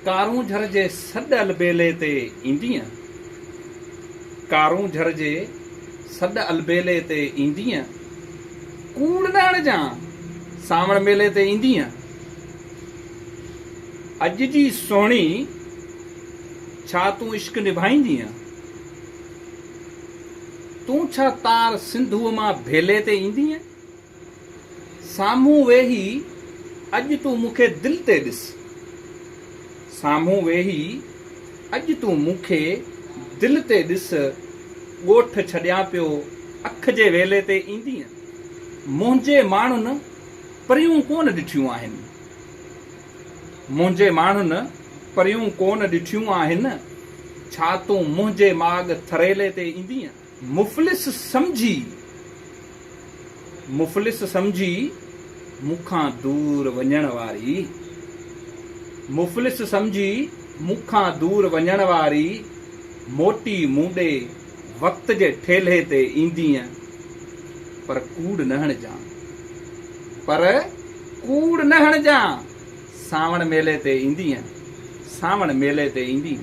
कारूं झर जे सॾ बेले ते ईंदीअ, कारूं झर जे सॾ बेले ते ईंदीअ, कूड़ न हणजां सावण मेले ते ईंदीअ। अॼु जी सोहणी छा तूं इश्क निभाईंदीअ, तूं छा तार सिंधूअ मां भेले ते ईंदीअ। साम्हूं वेही अॼु तूं मूंखे दिलि ते ॾिस, साम्हूं वेही अॼु तूं मूंखे दिलि ते ॾिस, ॻोठ छॾियां पियो अख जे वेले ते ईंदीअ। मुंहिंजे माण्हुनि परियूं कोन ॾिठियूं आहिनि, मुंहिंजे माण्हुनि परियूं कोन ॾिठियूं आहिनि, छा तूं मुंहिंजे माॻ थरेले ते ईंदीअ। मुफ़लिस सम्झी मूंखां दूर वञण वारी, मुफ़लिस सम्झी मूंखां दूर वञण वारी, मोटी मूंडे वक़्त जे ठेले ते ईंदीअ। पर कूड़ न हणजां, पर कूड़ न हणजां, सावण मेले ते ईंदीअ, सावण मेले ते ईंदीअ।